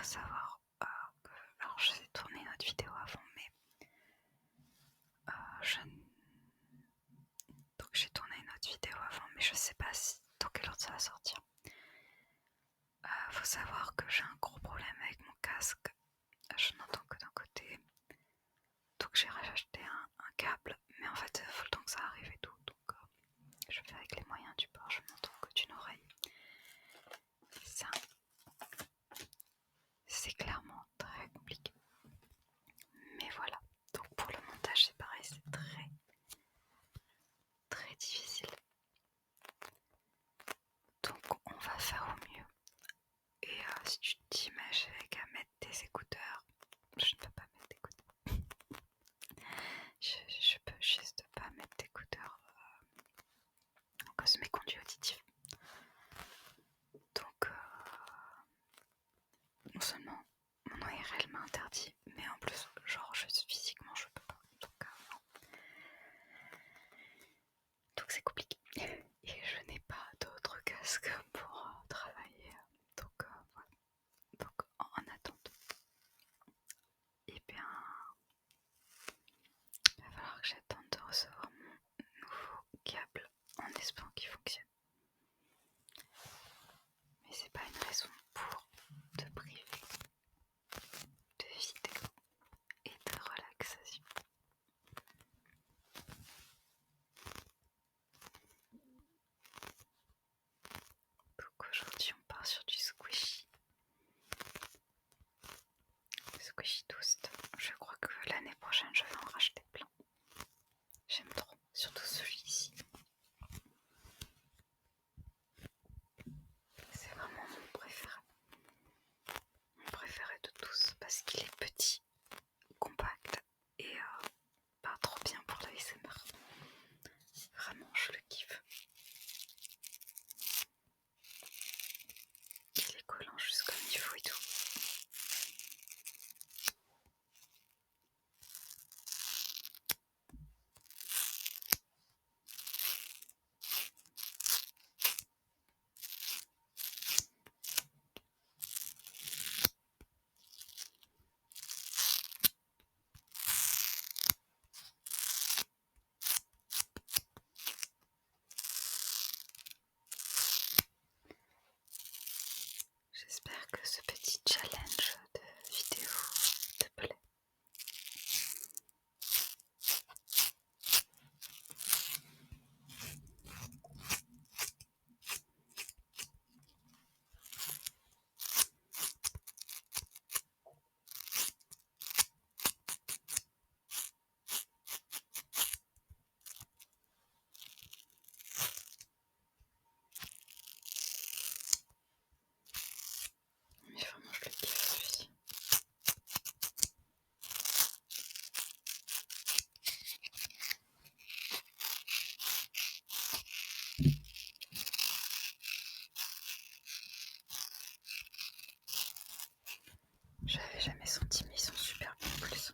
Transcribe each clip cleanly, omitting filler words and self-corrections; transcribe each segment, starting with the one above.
savoir que... Alors, je vais tourner une autre vidéo avant, mais je... Donc, j'ai tourné une autre vidéo avant, mais je sais pas dans quelle ordre ça va sortir. Faut savoir que j'ai un gros problème avec mon casque. Je n'entends que d'un côté. Donc, j'ai racheté un câble, mais en fait, il faut le temps que ça arrive et tout. Donc, je fais avec les moyens du bord, je n'entends que d'une oreille. Et ça, c'est clairement très compliqué. Mais voilà, donc pour le montage c'est pareil, c'est très très difficile. Donc on va faire au mieux. Et si tu te dis mais j'ai qu'à mettre des écouteurs, je ne peux pas mettre d'écouteurs. Je peux juste pas mettre d'écouteurs à cause de mes conduits auditifs. Donc non seulement mon ORL m'a interdit, mais en plus genre physiquement je peux pas. Donc c'est compliqué. Et je n'ai pas d'autre casque pour travailler. Donc voilà. Donc en attente, et bien il va falloir que j'attende de recevoir mon nouveau câble en espérant qu'il fonctionne. Mais c'est pas une raison pour te priver de vidéos et de relaxation. Donc aujourd'hui on part sur du squishy. Squishy Toast. Je crois que l'année prochaine je vais en racheter plein. J'aime trop, surtout celui-ci. C'est vraiment mon préféré. Mon préféré de tous parce qu'il est petit, compact et pas trop bien pour l'ASMR. Vraiment, je le kiffe. Il est collant juste comme il faut et tout. J'espère que ce petit challenge de vidéo te plaît. Mais vraiment, je le kiffe celui-ci. J'avais jamais senti, mais ils sont super bons en plus.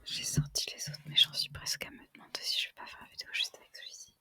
J'ai sorti les autres, mais j'en suis presque à me demander si je vais pas faire une vidéo juste avec celui-ci.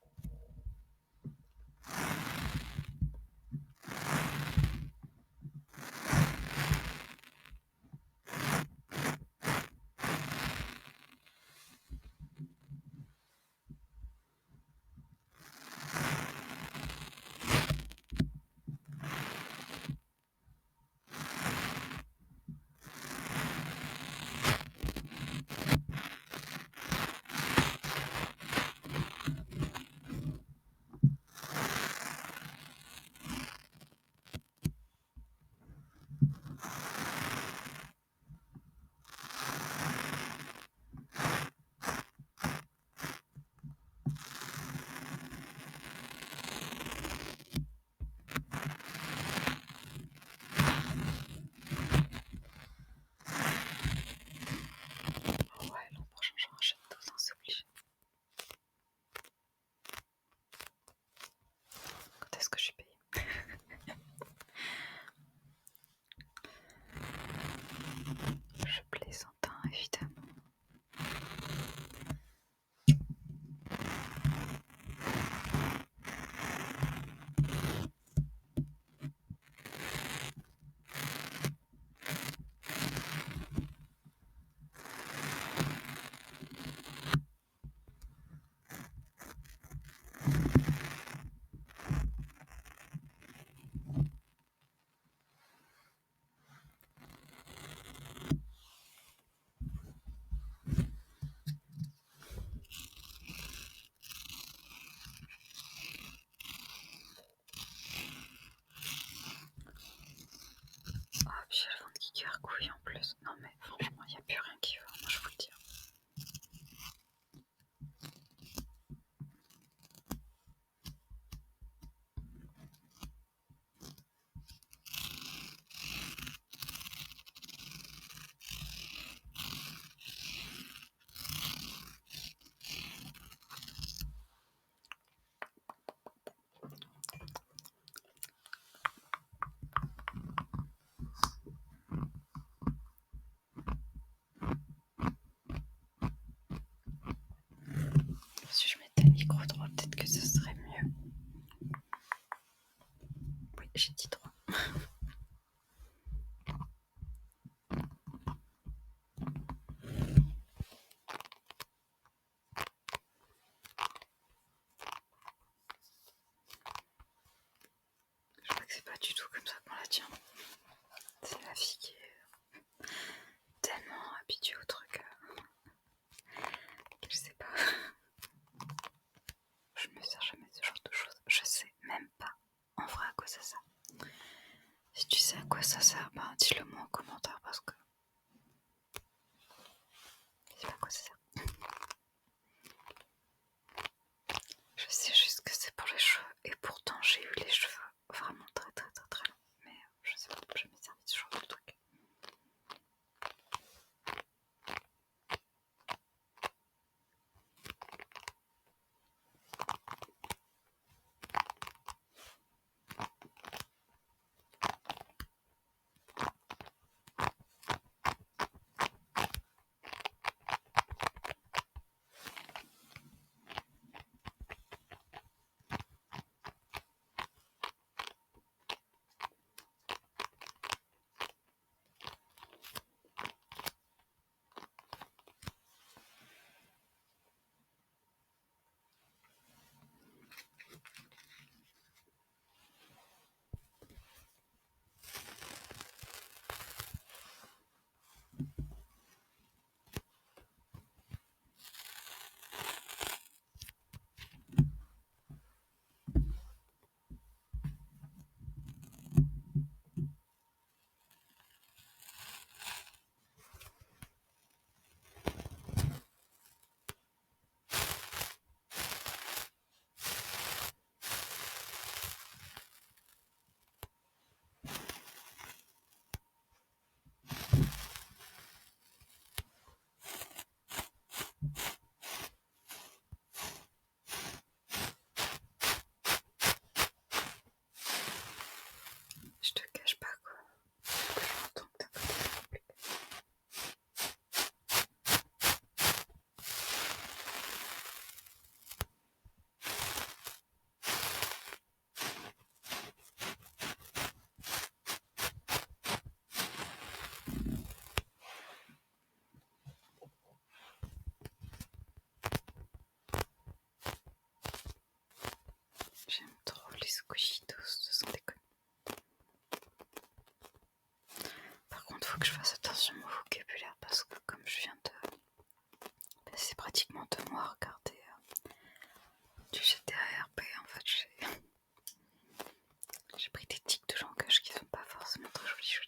micro droit, peut-être que ce serait mieux. Oui, j'ai dit droit. Je crois que c'est pas du tout comme ça qu'on la tient. C'est la fille qui est tellement habituée au truc que je sais pas. Je me sers jamais de ce genre de choses. Je sais même pas en vrai à quoi ça sert. Si tu sais à quoi ça sert, ben dis-le moi en commentaire parce que je sais pas à quoi ça sert. Je sais juste que c'est pour les cheveux et pourtant j'ai eu les cheveux vraiment très très très très longs. Mais je sais pas, je m'ai servi de ce genre de truc. Je te cache pas quoi. Que je m'entends que d'un côté c'est compliqué. J'aime trop les squishitos, sans déconner. Par contre, faut que je fasse attention au vocabulaire parce que comme je viens de passer pratiquement 2 mois à regarder du GTA RP, en fait j'ai pris des tics de langage qui sont pas forcément très jolis.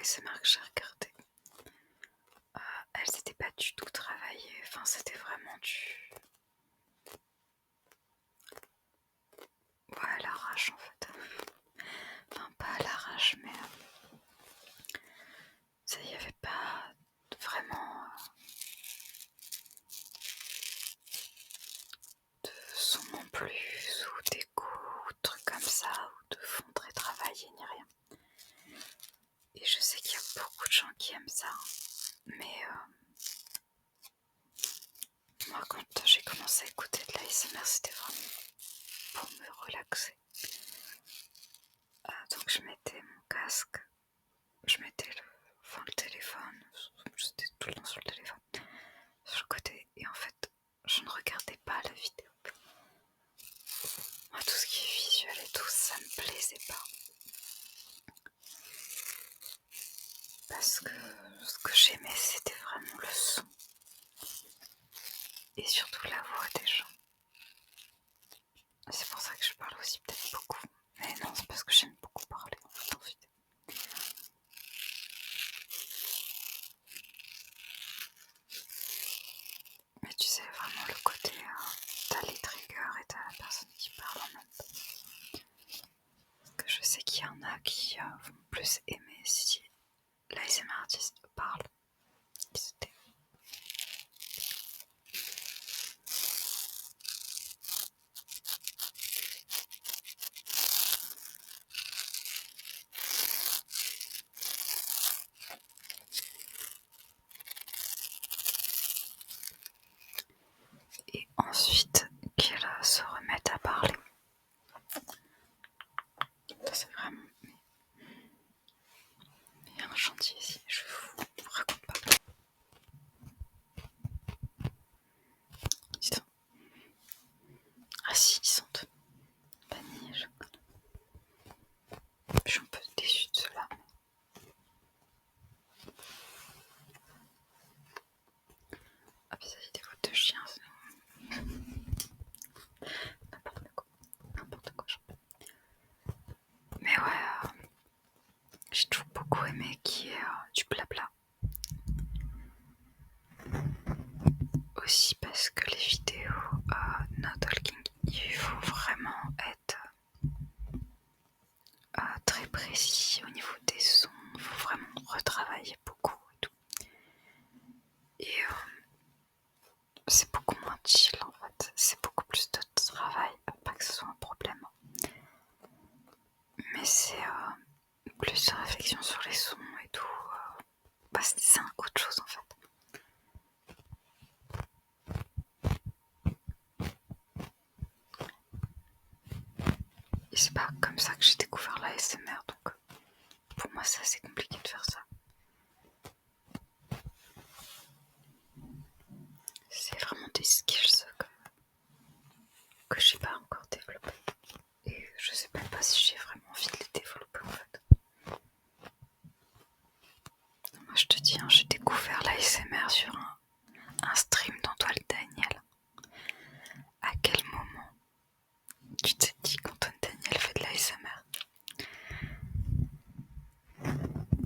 ASMR que j'ai regardées, elles n'étaient pas du tout travaillées. Enfin, c'était vraiment du... Ouais, à l'arrache en fait. Enfin, pas à l'arrache, mais... il n'y avait pas vraiment de son non plus, ou d'écho, ou de trucs comme ça, ou de fond très travaillé, ni rien. Et je sais qu'il y a beaucoup de gens qui aiment ça, mais moi quand j'ai commencé à écouter de l'ASMR, c'était vraiment pour me relaxer. Donc je mettais mon casque, je mettais le téléphone, j'étais tout le temps sur le téléphone, sur le côté, et en fait je ne regardais pas la vidéo. Moi tout ce qui est visuel et tout, ça me plaisait pas. Parce que ce que j'aimais, c'était vraiment le son. Et surtout la voix des gens. C'est pour ça que je parle aussi peut-être beaucoup. Mais non, c'est parce que j'aime beaucoup parler en fait en vidéo. Mais tu sais vraiment le côté, t'as les triggers et t'as la personne qui parle en même temps. Parce que je sais qu'il y en a qui vont plus aimer si l'ASMR artiste parle. Et ensuite qu'ils se remettent à parler. Ça c'est vraiment... Il y a un chantier ici, je vous raconte pas. Dis donc. Ah si, ils sentent vanille et chocolat. Je suis un peu déçue de cela. Ah puis ça c'est des fautes de chiens. N'importe quoi. Mais ouais, j'ai toujours beaucoup aimé qui est du blabla. Aussi parce que les vidéos no talking, il faut vraiment être très précis au niveau des sons. Il faut vraiment retravailler beaucoup et tout. Et c'est beaucoup moins chill en fait. C'est beaucoup plus de travail. Pas que ce soit un problème. Mais c'est plus de réflexion sur les sons et tout. C'est autre chose en fait. Et c'est pas comme ça que j'ai découvert la ASMR, donc pour moi c'est assez compliqué de faire ça. C'est vraiment des skills que j'ai pas encore développés. Et je sais même pas si j'ai vraiment envie de les développer en fait. Moi je te dis, j'ai découvert la ASMR sur un stream d'Antoine Daniel. À quel moment tu t'es dit qu'Antoine Daniel fait de la ASMR?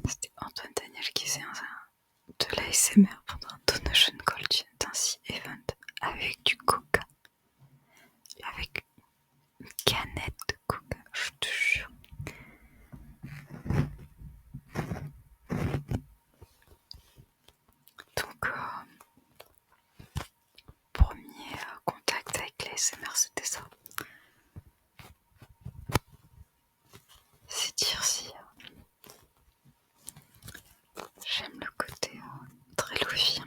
C'était Antoine Daniel qui faisait de la ASMR pendant un Donation Gold Tency Event avec du coca. Avec une canette de coca, je te jure. Donc, premier contact avec l'ASMR, c'était ça. C'est dire si j'aime le côté très lofi.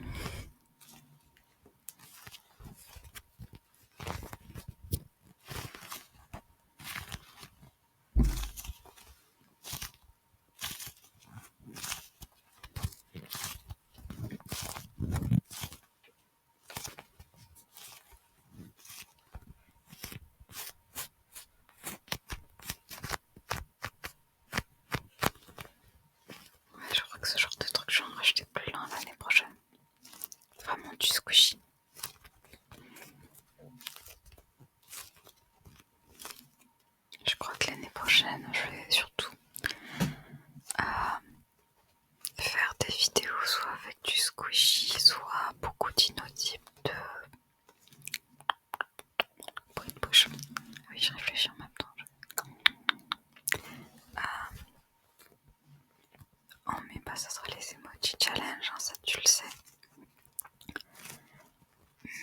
ça tu le sais.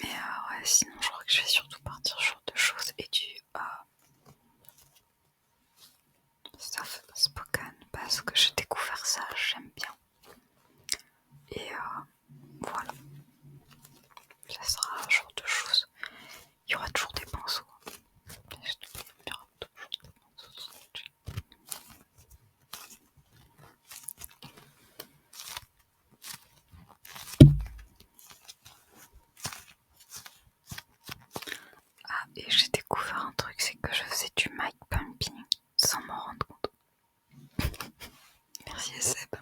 Mais ouais, sinon je crois que je vais surtout partir sur 2 choses et du stuff spoken parce que j'ai découvert ça, j'aime bien. Et voilà, ça sera un genre de choses. Il y aura toujours des pinceaux. Ah, et j'ai découvert un truc, c'est que je faisais du mic pumping sans m'en rendre compte. Merci Seb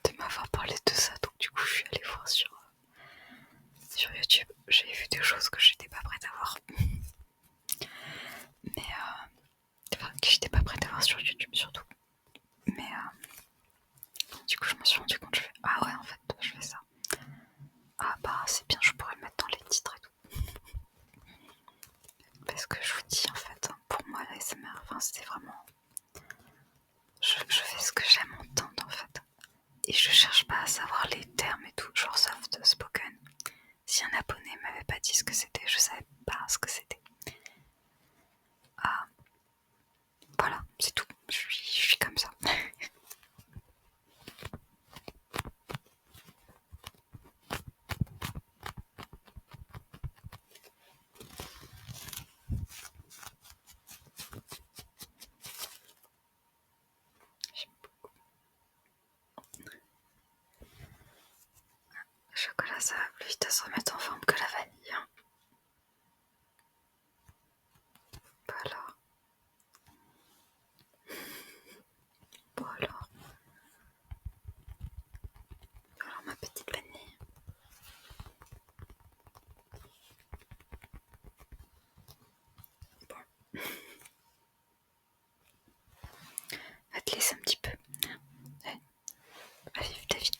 de m'avoir parlé de ça, donc du coup je suis allée voir sur YouTube. J'ai vu des choses que j'étais pas prête à voir. Mais enfin, que j'étais pas prête à voir sur YouTube surtout. Mais du coup je me suis rendu compte, je fais ah ouais en fait je fais ça. Ah bah c'est bien, je pourrais le mettre dans les titres et tout. Parce que je vous dis en fait, pour moi l'ASMR, enfin c'était vraiment... Je fais ce que j'aime entendre en fait. Et je cherche pas à savoir les termes et tout, genre soft spoken. Si un abonné m'avait pas dit ce que c'était, je savais pas ce que c'était. Ah, voilà, c'est tout. Je suis comme ça. J'aime beaucoup. Le chocolat, ça va plus vite à se remettre en forme que la vanille. Hein. Bah alors. Bon alors. Alors ma petite vanille. Bon. Va te laisser un petit peu. Allez, va vivre ta vie.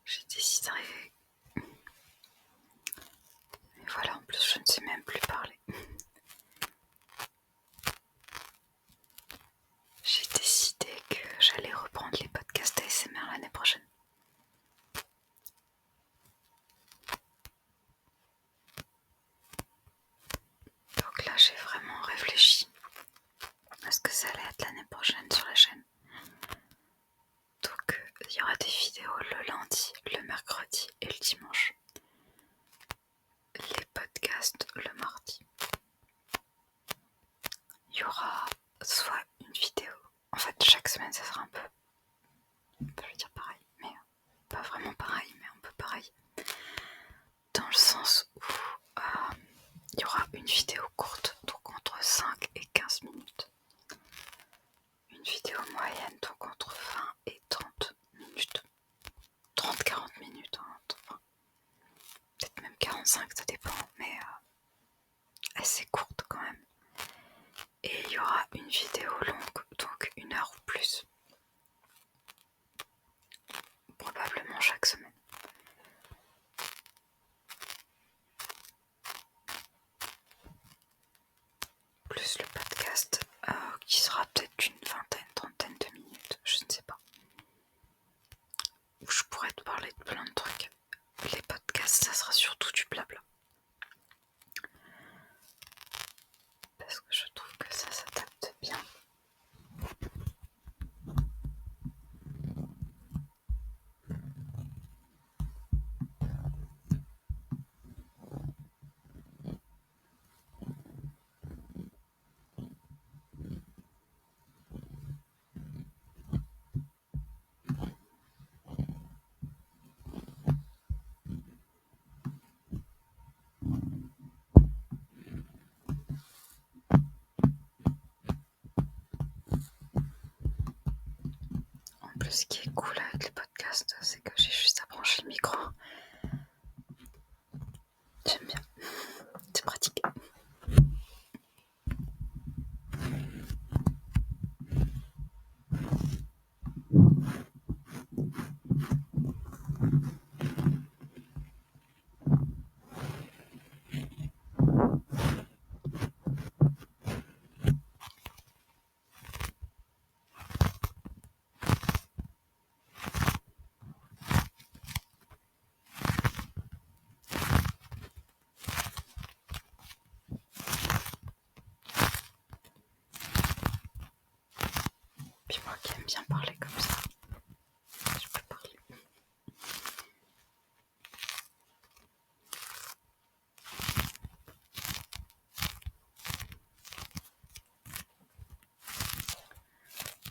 J'ai décidé. Mais voilà, en plus je ne sais même plus parler. J'ai décidé que j'allais reprendre les podcasts ASMR l'année prochaine. Donc là j'ai vraiment réfléchi à ce que ça allait être l'année prochaine sur la chaîne. Donc il y aura des vidéos le lundi, le mercredi et le dimanche. Les podcasts le mardi. Il y aura soit une vidéo. En fait chaque semaine ça sera un peu, je vais dire pareil, mais pas vraiment pareil, mais un peu pareil. Dans le sens où il y aura une vidéo courte, donc entre 5 et 15 minutes. Une vidéo moyenne, donc entre 20 et 30 minutes. 30-40 minutes, hein, enfin, peut-être même 45, ça dépend, mais assez courte quand même. Et il y aura une vidéo longue, donc 1 heure ou plus. Probablement chaque semaine. Plus le podcast qui sera peut-être d'une vingtaine, trentaine de minutes, je ne sais pas. Où je pourrais te parler de plein de trucs. Les podcasts, ça sera surtout du blabla. Parce que je trouve que ça s'adapte bien podcast, c'est que j'ai juste à brancher le micro. J'aime bien, c'est pratique. Puis moi qui aime bien parler comme ça, je peux parler.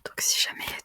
Donc si jamais il y a